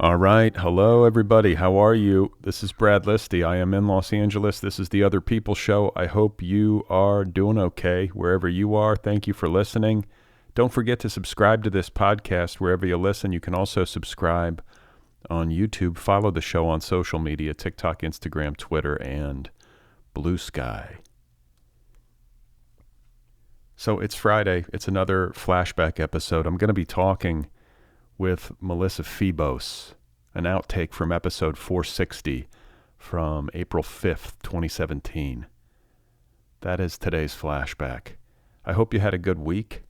All right. Hello, everybody. How are you? This is Brad Listi. I am in Los Angeles. This is the Otherppl show. I hope you are doing okay wherever you are. Thank you for listening. Don't forget to subscribe to this podcast wherever you listen. You can also subscribe on YouTube. Follow the show on social media, TikTok, Instagram, Twitter, and Blue Sky. So it's Friday. It's another flashback episode. I'm going to be talking with Melissa Febos, an outtake from episode 460 from April 5th, 2017. That is today's flashback. I hope you had a good week.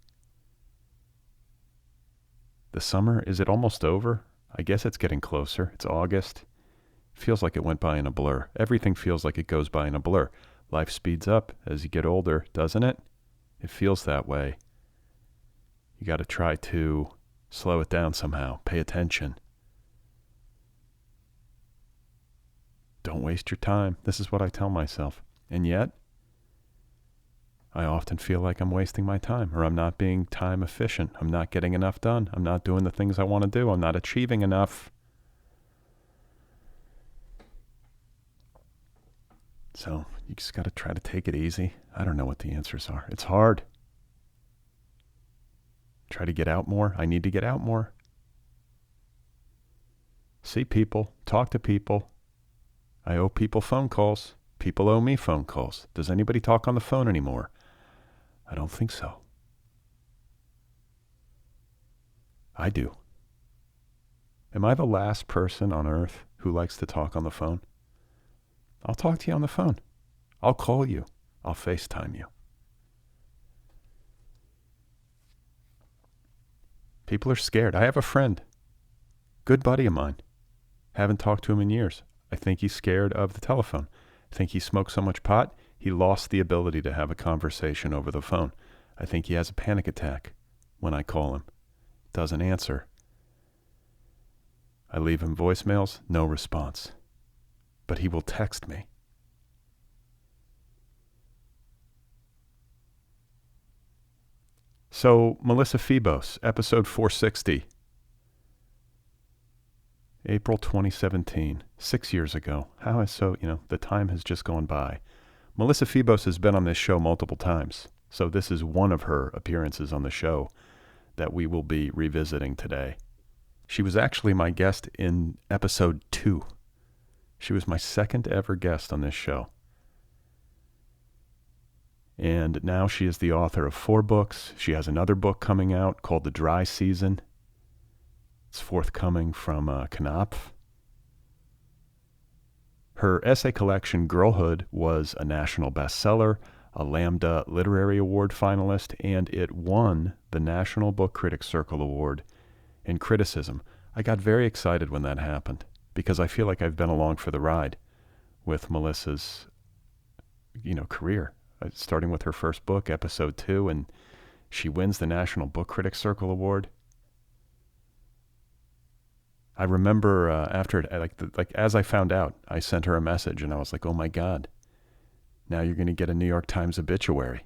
The summer, is it almost over? I guess it's getting closer. It's August. Feels like it went by in a blur. Everything feels like it goes by in a blur. Life speeds up as you get older, doesn't it? It feels that way. You got to try to slow it down somehow. Pay attention. Don't waste your time. This is what I tell myself. And yet, I often feel like I'm wasting my time, or I'm not being time efficient. I'm not getting enough done. I'm not doing the things I want to do. I'm not achieving enough. So you just got to try to take it easy. I don't know what the answers are. It's hard. Try to get out more. I need to get out more. See people. Talk to people. I owe people phone calls. People owe me phone calls. Does anybody talk on the phone anymore? I don't think so. I do. Am I the last person on earth who likes to talk on the phone? I'll talk to you on the phone. I'll call you. I'll FaceTime you. People are scared. I have a friend, good buddy of mine. Haven't talked to him in years. I think he's scared of the telephone. I think he smoked so much pot, he lost the ability to have a conversation over the phone. I think he has a panic attack when I call him. Doesn't answer. I leave him voicemails, no response. But he will text me. So, Melissa Febos, episode 460, April 2017, 6 years ago. The time has just gone by. Melissa Febos has been on this show multiple times, so this is one of her appearances on the show that we will be revisiting today. She was actually my guest in episode 2. She was my second ever guest on this show. And now she is the author of 4 books. She has another book coming out called The Dry Season. It's forthcoming from Knopf. Her essay collection, Girlhood, was a national bestseller, a Lambda Literary Award finalist, and it won the National Book Critics Circle Award in criticism. I got very excited when that happened because I feel like I've been along for the ride with Melissa's, career. Starting with her first book, episode 2, and she wins the National Book Critics Circle Award. I remember after it, as I found out, I sent her a message, and I was like, "Oh my God, now you're going to get a New York Times obituary."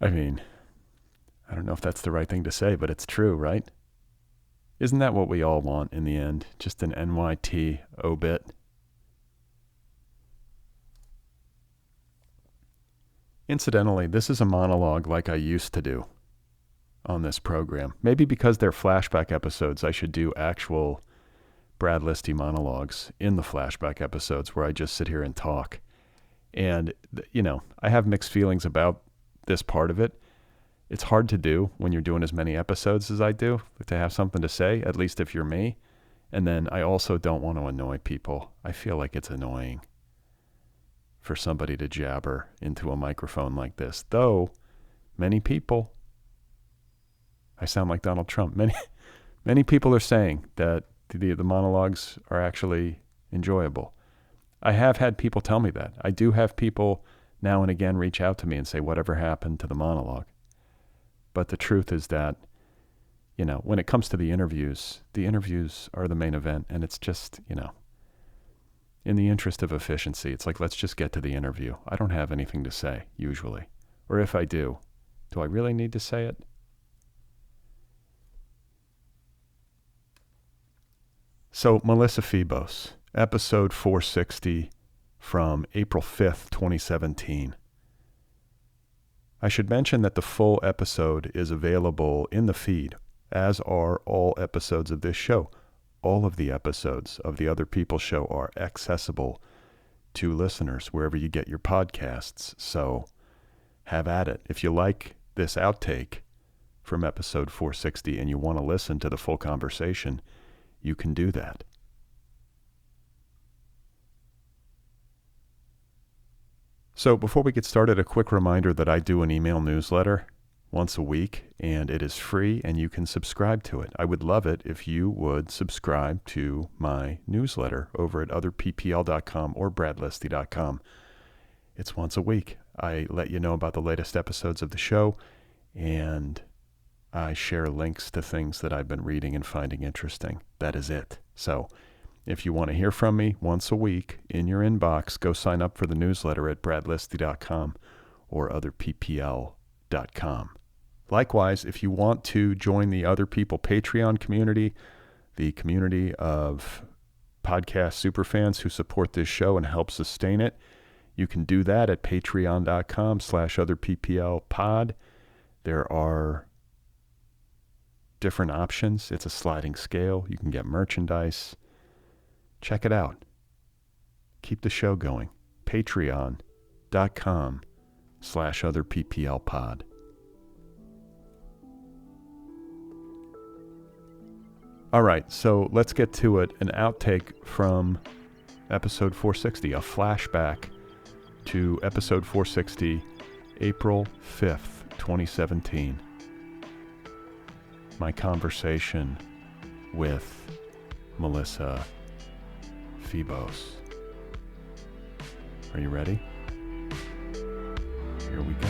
I mean, I don't know if that's the right thing to say, but it's true, right? Isn't that what we all want in the end? Just an NYT obit? Incidentally, this is a monologue like I used to do on this program. Maybe because they're flashback episodes, I should do actual Brad Listi monologues in the flashback episodes where I just sit here and talk. And, I have mixed feelings about this part of it. It's hard to do when you're doing as many episodes as I do, to have something to say, at least if you're me. And then I also don't want to annoy people. I feel like it's annoying for somebody to jabber into a microphone like this. Though, many people, I sound like Donald Trump, many people are saying that the monologues are actually enjoyable. I have had people tell me that. I do have people now and again reach out to me and say, whatever happened to the monologue? But the truth is that, when it comes to the interviews are the main event, and it's just, in the interest of efficiency, it's like, let's just get to the interview. I don't have anything to say, usually. Or if I do I really need to say it? So, Melissa Febos, episode 460 from April 5th, 2017. I should mention that the full episode is available in the feed, as are all episodes of this show. All of the episodes of the Otherppl show are accessible to listeners wherever you get your podcasts. So have at it. If you like this outtake from episode 460 and you want to listen to the full conversation, you can do that. So before we get started, a quick reminder that I do an email newsletter once a week, and it is free, and you can subscribe to it. I would love it if you would subscribe to my newsletter over at otherppl.com or bradlisti.com. It's once a week. I let you know about the latest episodes of the show, and I share links to things that I've been reading and finding interesting. That is it. So if you want to hear from me once a week in your inbox, go sign up for the newsletter at bradlisti.com or otherppl.com. Likewise, if you want to join the Otherppl Patreon community, the community of podcast superfans who support this show and help sustain it, you can do that at patreon.com/otherpplpod. There are different options. It's a sliding scale. You can get merchandise. Check it out. Keep the show going. Patreon.com/otherpplpod. All right, so let's get to it. An outtake from episode 460, a flashback to episode 460, April 5th, 2017. My conversation with Melissa Febos. Are you ready? Here we go.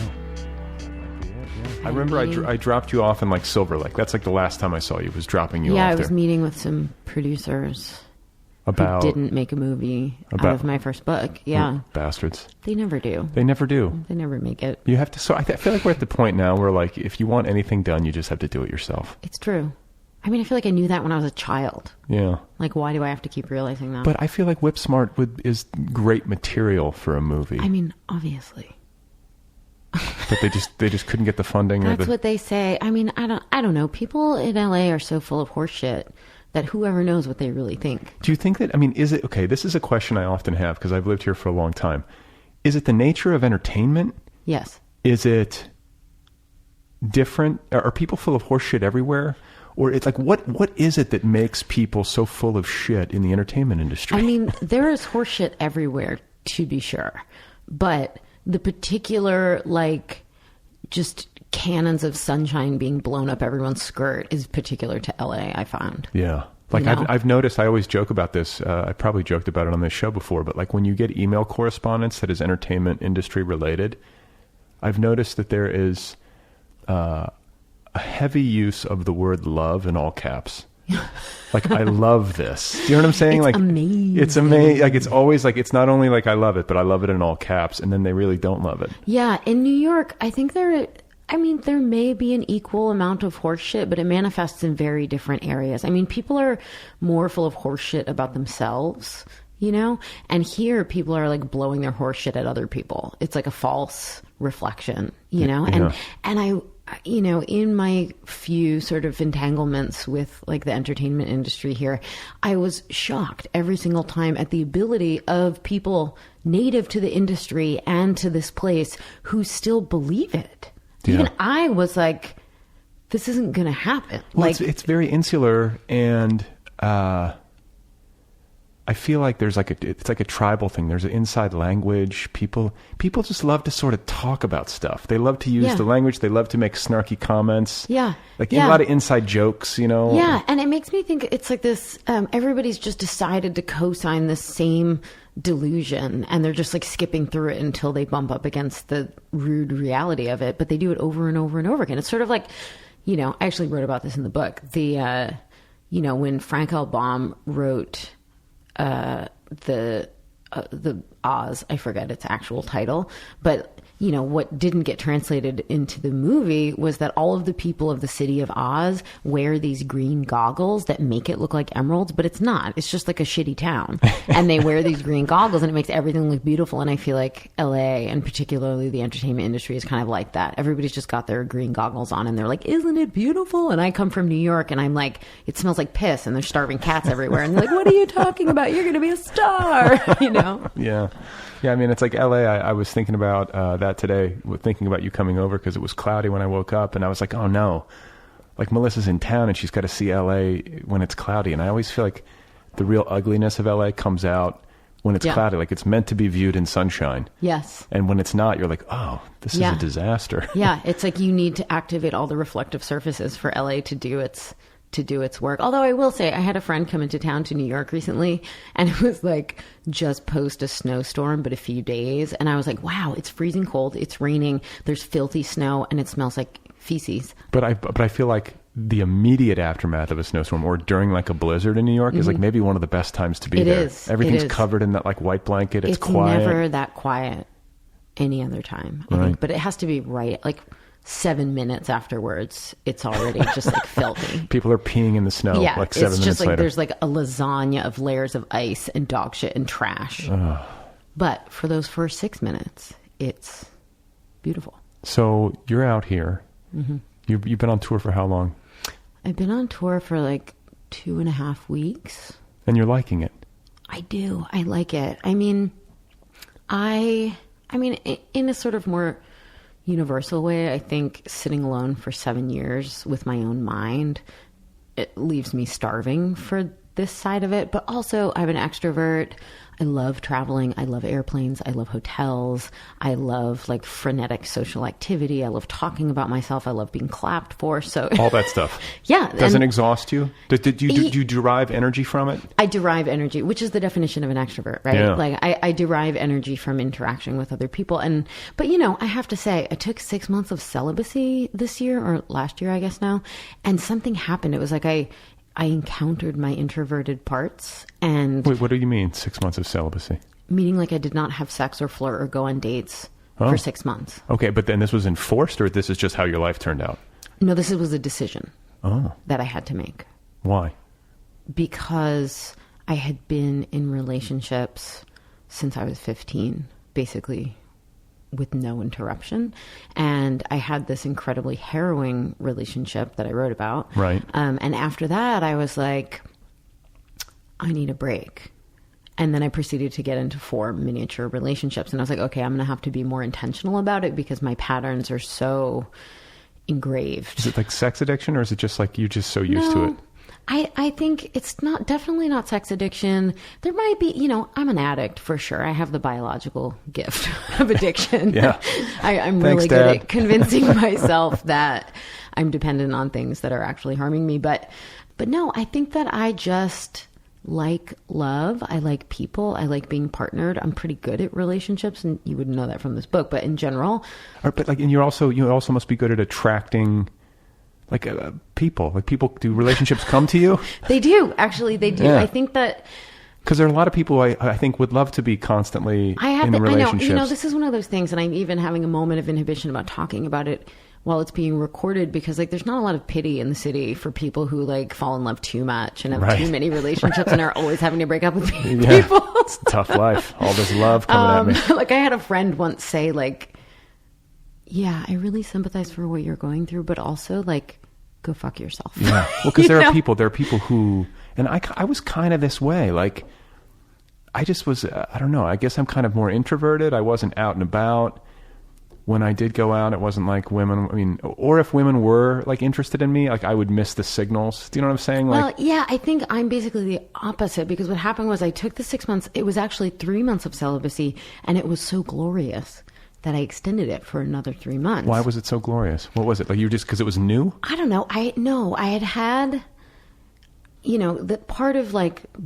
I remember I dropped you off in like Silver Lake. That's like the last time I saw you, was dropping you off there. Yeah, I was meeting with some producers who didn't make a movie out of my first book. Yeah. Bastards. They never do. They never do. They never make it. You have to. So I feel like we're at the point now where like if you want anything done, you just have to do it yourself. It's true. I mean, I feel like I knew that when I was a child. Yeah. Like, why do I have to keep realizing that? But I feel like Whip Smart is great material for a movie. I mean, obviously. But they just couldn't get the funding. That's what they say. I mean, I don't know. People in LA are so full of horseshit that whoever knows what they really think. Do you think that, I mean, is it, okay, this is a question I often have because I've lived here for a long time. Is it the nature of entertainment? Yes. Is it different? Are people full of horseshit everywhere? Or it's like, what is it that makes people so full of shit in the entertainment industry? I mean, there is horseshit everywhere, to be sure. But the particular, like, just cannons of sunshine being blown up everyone's skirt is particular to LA, I found. Yeah. Like, you know? I've noticed, I always joke about this. I probably joked about it on this show before, but like when you get email correspondence that is entertainment industry related, I've noticed that there is a heavy use of the word love in all caps. Like, I love this. Do you know what I'm saying? It's like, amazing. It's amazing. Like, it's always like, it's not only like I love it, but I love it in all caps, and then they really don't love it. Yeah. In New York, I think there may be an equal amount of horseshit, but it manifests in very different areas. I mean, people are more full of horseshit about themselves, you know? And here, people are like blowing their horseshit at other people. It's like a false reflection, you know? Yeah. And I, you know, in my few sort of entanglements with like the entertainment industry here, I was shocked every single time at the ability of people native to the industry and to this place who still believe it. Yeah. Even I was like, this isn't going to happen. Well, like, it's very insular, and I feel like there's like it's like a tribal thing. There's an inside language. People just love to sort of talk about stuff. They love to use the language. They love to make snarky comments. Yeah. Like a lot of inside jokes, you know? Yeah. And it makes me think it's like this, everybody's just decided to co-sign the same delusion, and they're just like skipping through it until they bump up against the rude reality of it. But they do it over and over and over again. It's sort of like, you know, I actually wrote about this in the book. The, you know, when Frank L. Baum wrote the Oz, I forget its actual title, but you know, what didn't get translated into the movie was that all of the people of the city of Oz wear these green goggles that make it look like emeralds, but it's not. It's just like a shitty town. And they wear these green goggles and it makes everything look beautiful. And I feel like LA, and particularly the entertainment industry, is kind of like that. Everybody's just got their green goggles on and they're like, isn't it beautiful? And I come from New York and I'm like, it smells like piss and there's starving cats everywhere. And they're like, what are you talking about? You're going to be a star, you know? Yeah. Yeah, I mean, it's like LA. I was thinking about that today, thinking about you coming over because it was cloudy when I woke up, and I was like, oh no, like Melissa's in town and she's got to see LA when it's cloudy. And I always feel like the real ugliness of LA comes out when it's cloudy. Like it's meant to be viewed in sunshine. Yes. And when it's not, you're like, oh, this is a disaster. Yeah, it's like you need to activate all the reflective surfaces for LA to do its work. Although I will say, I had a friend come into town to New York recently, and it was like just post a snowstorm, but a few days. And I was like, wow, it's freezing cold. It's raining. There's filthy snow and it smells like feces. But I feel like the immediate aftermath of a snowstorm or during like a blizzard in New York is like maybe one of the best times to be there. Is. Everything's covered in that like white blanket. It's quiet. It's never that quiet any other time, I think. But it has to be right. Like 7 minutes afterwards, it's already just like filthy. People are peeing in the snow like 7 minutes later. It's just like there's like a lasagna of layers of ice and dog shit and trash. But for those first 6 minutes, it's beautiful. So you're out here. You've been on tour for how long? I've been on tour for like 2.5 weeks. And you're liking it? I do. I like it. I mean, in a sort of more universal way, I think sitting alone for 7 years with my own mind, it leaves me starving for this side of it. But also, I'm an extrovert. I love traveling. I love airplanes. I love hotels. I love like frenetic social activity. I love talking about myself. I love being clapped for. So all that stuff. Yeah. Doesn't exhaust you? Do you derive energy from it? I derive energy, which is the definition of an extrovert, right? Yeah. Like I derive energy from interaction with other people. But you know, I have to say, I took 6 months of celibacy this year or last year, I guess now. And something happened. It was like I encountered my introverted parts. And wait, what do you mean 6 months of celibacy? Meaning like I did not have sex or flirt or go on dates for 6 months. Okay, but then this was enforced, or this is just how your life turned out? No, this was a decision that I had to make. Why? Because I had been in relationships since I was 15, basically with no interruption. And I had this incredibly harrowing relationship that I wrote about. Right. And after that, I was like, I need a break. And then I proceeded to get into 4 miniature relationships. And I was like, okay, I'm going to have to be more intentional about it because my patterns are so engraved. Is it like sex addiction, or is it just like you're just so used to it? I think it's definitely not sex addiction. There might be, I'm an addict for sure. I have the biological gift of addiction. Yeah. I'm really good at convincing myself that I'm dependent on things that are actually harming me. But no, I think that I just like love. I like people. I like being partnered. I'm pretty good at relationships, and you wouldn't know that from this book, but in general. And you also must be good at attracting people. Like people, do relationships come to you? They do. Actually, they do. Yeah. I think that because there are a lot of people I think would love to be constantly in relationships. I know. This is one of those things, and I'm even having a moment of inhibition about talking about it while it's being recorded, because there's not a lot of pity in the city for people who fall in love too much and have too many relationships and are always having to break up with people. It's a tough life. All this love coming at me. I had a friend once say yeah, I really sympathize for what you're going through, but also go fuck yourself. Yeah. Well, because there are people who, and I was kind of this way. I just was, I don't know. I guess I'm kind of more introverted. I wasn't out and about. When I did go out, it wasn't like women, or if women were interested in me, I would miss the signals. Do you know what I'm saying? Well, yeah, I think I'm basically the opposite, because what happened was I took the 6 months, it was actually 3 months of celibacy, and it was so glorious that I extended it for another 3 months. Why was it so glorious? What was it? You just, because it was new? I don't know. I had the part of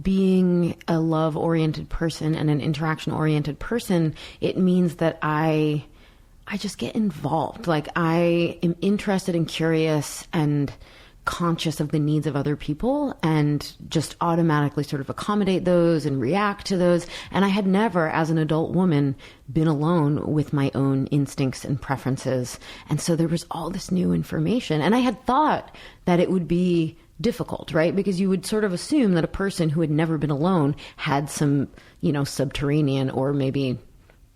being a love-oriented person and an interaction-oriented person, it means that I just get involved. I am interested and curious and conscious of the needs of other people and just automatically sort of accommodate those and react to those. And I had never, as an adult woman, been alone with my own instincts and preferences. And so there was all this new information. And I had thought that it would be difficult, right? Because you would sort of assume that a person who had never been alone had some, subterranean or maybe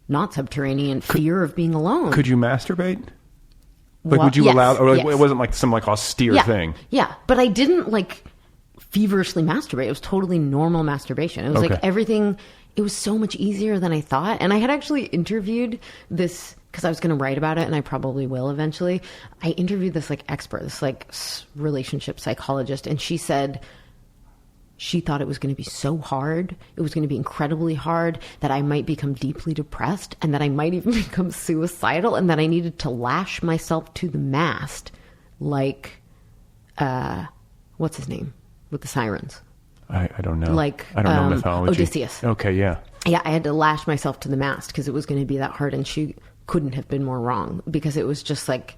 not subterranean fear of being alone. Could you masturbate? Like, would you allow, or like, it wasn't like some like austere thing? Yeah, but I didn't like feverishly masturbate. It was totally normal masturbation. It was like everything, it was so much easier than I thought. And I had actually interviewed this, because I was going to write about it, and I probably will eventually. I interviewed this like expert, this like relationship psychologist, and she said she thought it was going to be so hard. It was going to be incredibly hard, that I might become deeply depressed, and that I might even become suicidal, and that I needed to lash myself to the mast like, what's his name? With the sirens. I don't know. Like, I don't know mythology. Odysseus. Okay, yeah. Yeah, I had to lash myself to the mast because it was going to be that hard, and she couldn't have been more wrong, because it was just like,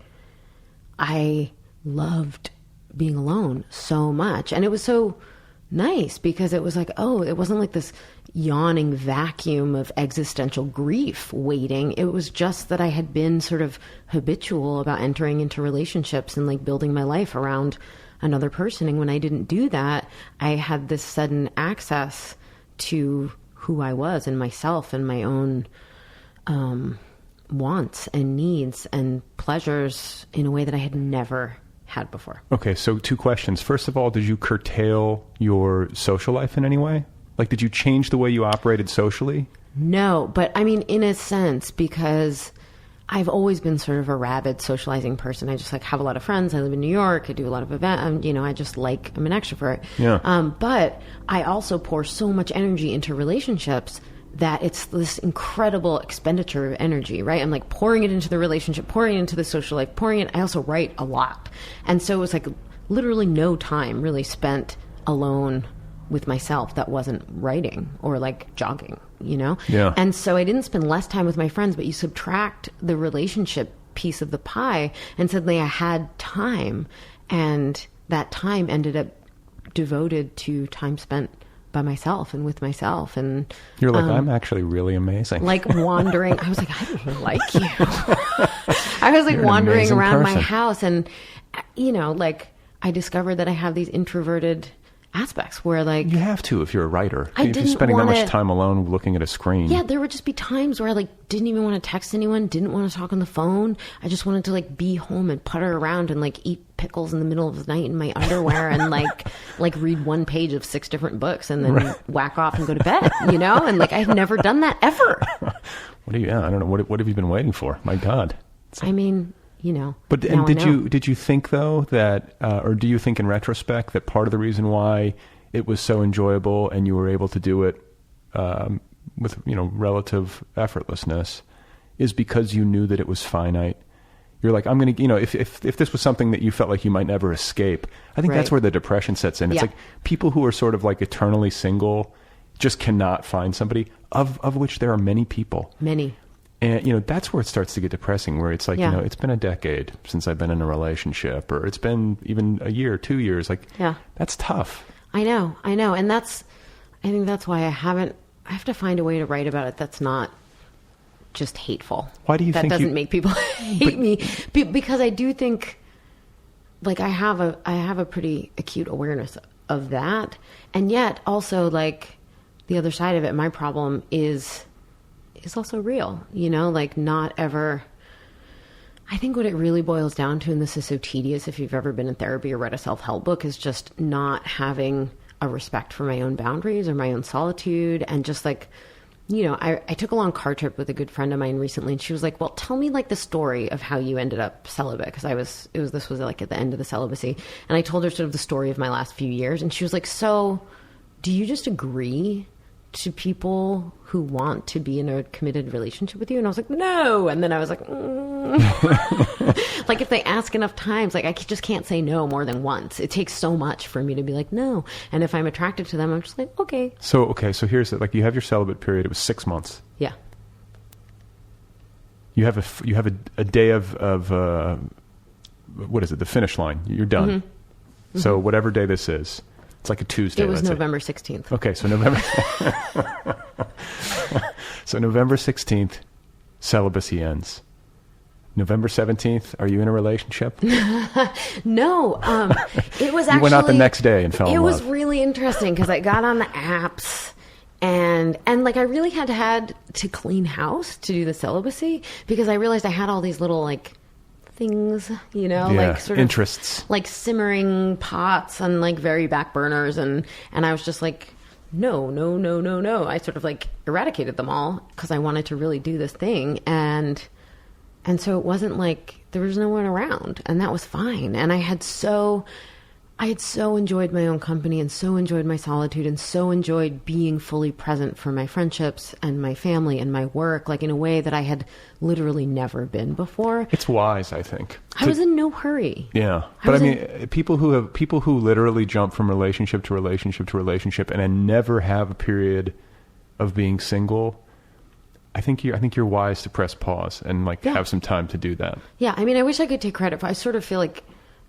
I loved being alone so much. And it was so nice because it was like, it wasn't like this yawning vacuum of existential grief waiting. It was just that I had been sort of habitual about entering into relationships and like building my life around another person. And when I didn't do that, I had this sudden access to who I was and myself and my own wants and needs and pleasures in a way that I had never had before. Okay, so 2 questions. First of all, did you curtail your social life in any way? Like, did you change the way you operated socially? No, but I mean, in a sense, because I've always been sort of a rabid socializing person. I just like have a lot of friends. I live in New York. I do a lot of events. I just like, I'm an extrovert. Yeah. But I also pour so much energy into relationships that it's this incredible expenditure of energy, right? I'm like pouring it into the relationship, pouring it into the social life, pouring it. I also write a lot. And so it was like literally no time really spent alone with myself that wasn't writing or like jogging, Yeah. And so I didn't spend less time with my friends, but you subtract the relationship piece of the pie and suddenly I had time, and that time ended up devoted to time spent by myself and with myself. And you're like, I'm actually really amazing. Like wandering. I was like, I really like you. I was like wandering around my house, and like I discovered that I have these introverted aspects where like you have to if you're a writer. If you're spending that much time alone looking at a screen. Yeah, there would just be times where I like didn't even want to text anyone, didn't want to talk on the phone. I just wanted to like be home and putter around and like eat pickles in the middle of the night in my underwear and like read 1 page of 6 different books and then whack off and go to bed, and like I've never done that ever. I don't know. What have you been waiting for? My God. I mean, But and did you think though that, or do you think in retrospect that part of the reason why it was so enjoyable and you were able to do it with relative effortlessness is because you knew that it was finite? You're like, I'm gonna, if this was something that you felt like you might never escape, I think that's where the depression sets in. It's like people who are sort of like eternally single just cannot find somebody, of which there are many people. Many. And, that's where it starts to get depressing, where it's like, it's been a decade since I've been in a relationship, or it's been even a year, 2 years. Like, that's tough. I know. And I think that's why I have to find a way to write about it that's not just hateful. Why do you think that doesn't make people hate me? Because I do think, like, I have a pretty acute awareness of that. And yet also, like, the other side of it, my problem is also real, like not ever. I think what it really boils down to, and this is so tedious if you've ever been in therapy or read a self-help book, is just not having a respect for my own boundaries or my own solitude. And just like, I took a long car trip with a good friend of mine recently, and she was like, well, tell me like the story of how you ended up celibate. Because this was like at the end of the celibacy. And I told her sort of the story of my last few years. And she was like, so do you just agree to people who want to be in a committed relationship with you? And I was like, no. And then I was like, like if they ask enough times, like I just can't say no more than once. It takes so much for me to be like, no. And if I'm attracted to them, I'm just like, okay. So here's it. Like you have your celibate period. It was 6 months. Yeah. You have a day of what is it? The finish line. You're done. So whatever day this is, it's like a Tuesday. It was November 16th. Okay, so November. So November 16th, celibacy ends. November 17th, are you in a relationship? No, it was actually... You went out the next day and fell in love. It was really interesting because I got on the apps and like I really had to clean house to do the celibacy because I realized I had all these little like things, you know, like sort of interests, like simmering pots and like very back burners. And I was just like, no. I sort of like eradicated them all because I wanted to really do this thing. And so it wasn't like there was no one around, and that was fine. And I had so enjoyed my own company and so enjoyed my solitude and so enjoyed being fully present for my friendships and my family and my work, like in a way that I had literally never been before. It's wise, I think. I was in no hurry. Yeah. But I mean, people who literally jump from relationship to relationship to relationship and then never have a period of being single, I think you're wise to press pause and like have some time to do that. Yeah, I mean, I wish I could take credit for. I sort of feel like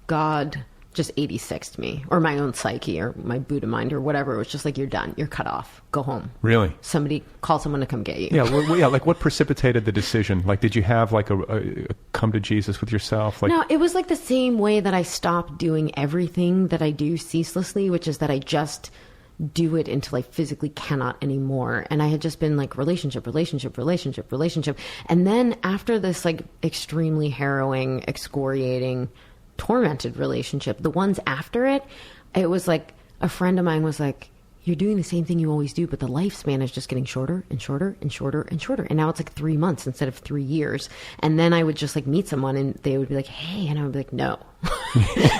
God just 86'd me, or my own psyche, or my Buddha mind, or whatever. It was just like, you're done, you're cut off, go home. Really? Call someone to come get you. Yeah, well, like what precipitated the decision? Like, did you have like a come to Jesus with yourself? Like, no, it was like the same way that I stopped doing everything that I do ceaselessly, which is that I just do it until I physically cannot anymore. And I had just been like relationship. And then after this like extremely harrowing, excoriating, tormented relationship, the ones after it, it was like a friend of mine was like, you're doing the same thing you always do, but the lifespan is just getting shorter and shorter and shorter and shorter. And now it's like 3 months instead of 3 years. And then I would just like meet someone and they would be like, hey, and I would be like, no.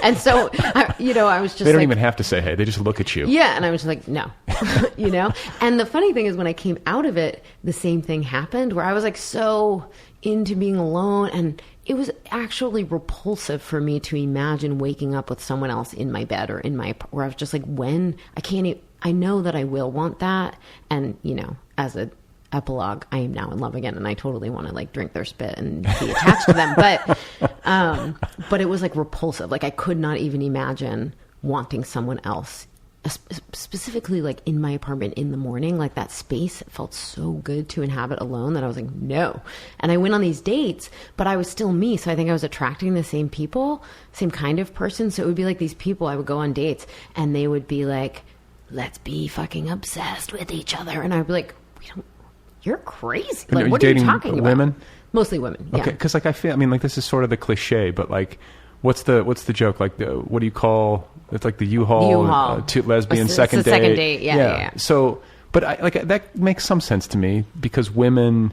And so, I was just they don't even have to say, hey, they just look at you. Yeah. And I was like, no, and the funny thing is when I came out of it, the same thing happened where I was like so into being alone, and it was actually repulsive for me to imagine waking up with someone else in my bed or where I was just like, I know that I will want that. And, as a epilogue, I am now in love again, and I totally want to like drink their spit and be attached to them. But it was like repulsive. Like I could not even imagine wanting someone else, specifically like in my apartment in the morning. Like that space felt so good to inhabit alone that I was like, no. And I went on these dates, but I was still me. So I think I was attracting the same people, same kind of person. So it would be like these people, I would go on dates and they would be like, let's be fucking obsessed with each other. And I'd be like, you're crazy. Like, what are you talking about? Women? Mostly women. Yeah. Okay. Cause like, this is sort of the cliche, but like, what's the joke? Like what do you call, it's like the U-Haul. Two lesbian second date. Second date. Yeah. So, but that makes some sense to me because women,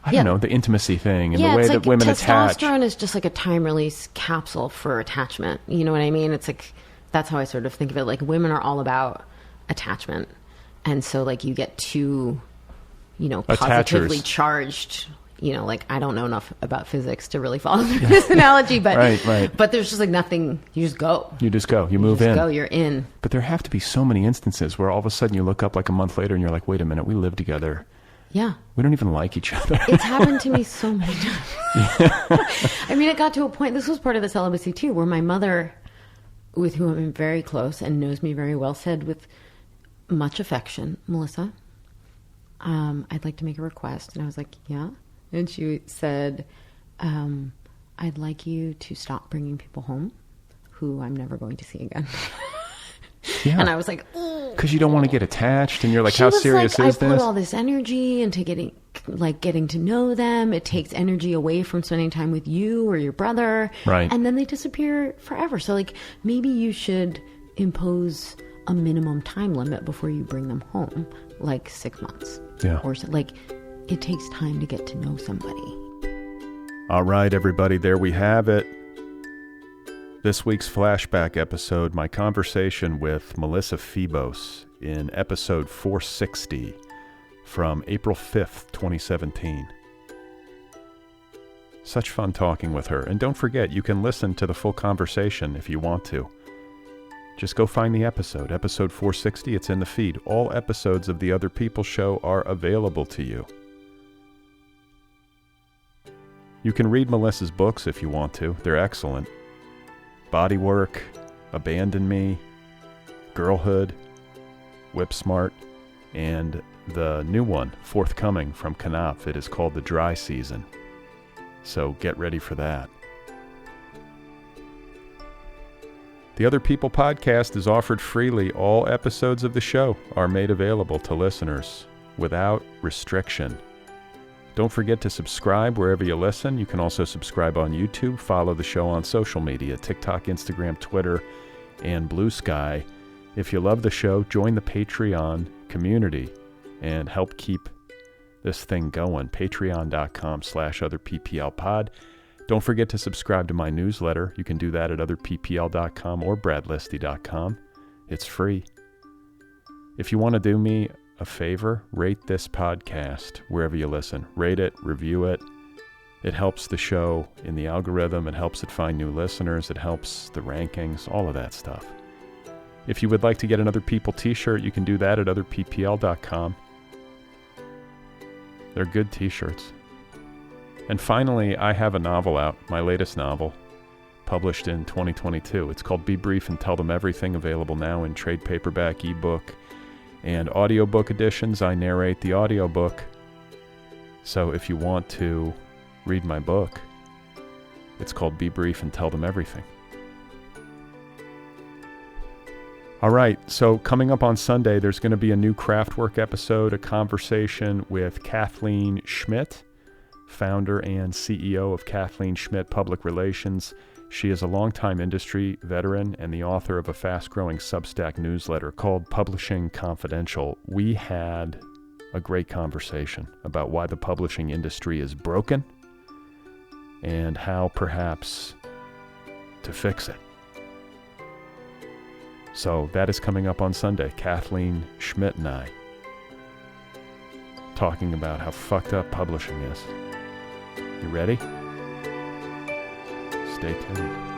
I don't know, the intimacy thing and the way that women attach. Testosterone is just like a time release capsule for attachment. You know what I mean? It's like, that's how I sort of think of it. Like women are all about attachment. And so like you get too, positively charged, like I don't know enough about physics to really follow through this analogy, but right. But there's just like nothing, you just go. You move in. You're in. But there have to be so many instances where all of a sudden you look up like a month later and you're like, wait a minute, we live together. Yeah. We don't even like each other. It's happened to me so many times. I mean, it got to a point, this was part of the celibacy too, where my mother, with whom I'm very close and knows me very well, said with much affection, Melissa, I'd like to make a request. And I was like, yeah. And she said, I'd like you to stop bringing people home who I'm never going to see again. Yeah. And I was like, because you don't want to get attached, and you're like, how serious is this? I put all this energy into getting to know them. It takes energy away from spending time with you or your brother. Right. And then they disappear forever. So like maybe you should impose a minimum time limit before you bring them home, like 6 months. Yeah. Or so, like it takes time to get to know somebody. All right, everybody, there we have it. This week's flashback episode, my conversation with Melissa Febos in episode 460 from April 5th, 2017. Such fun talking with her. And don't forget, you can listen to the full conversation if you want to. Just go find the episode 460. It's in the feed. All episodes of the Otherppl show are available to you. You can read Melissa's books if you want to. They're excellent. Bodywork, Abandon Me, Girlhood, Whip Smart, and the new one, forthcoming from Knopf. It is called The Dry Season. So get ready for that. The Otherppl podcast is offered freely. All episodes of the show are made available to listeners without restriction. Don't forget to subscribe wherever you listen. You can also subscribe on YouTube, follow the show on social media, TikTok, Instagram, Twitter, and Blue Sky. If you love the show, join the Patreon community and help keep this thing going. Patreon.com/otherpplpod. Don't forget to subscribe to my newsletter. You can do that at otherppl.com or bradlisti.com. It's free. If you want to do me a favor, rate this podcast wherever you listen. Rate it, review it. It helps the show in the algorithm. It helps it find new listeners. It helps the rankings, all of that stuff. If you would like to get an Otherppl t-shirt, you can do that at otherppl.com. They're good t-shirts. And finally, I have a novel out, my latest novel, published in 2022. It's called Be Brief and Tell Them Everything, available now in trade paperback, ebook, and audiobook editions. I narrate the audiobook. So if you want to read my book, it's called Be Brief and Tell Them Everything. All right, so coming up on Sunday, there's going to be a new Craftwork episode, a conversation with Kathleen Schmidt, founder and CEO of Kathleen Schmidt Public Relations. She is a longtime industry veteran and the author of a fast-growing Substack newsletter called Publishing Confidential. We had a great conversation about why the publishing industry is broken and how perhaps to fix it. So that is coming up on Sunday. Kathleen Schmidt and I talking about how fucked up publishing is. You ready? Stay tuned.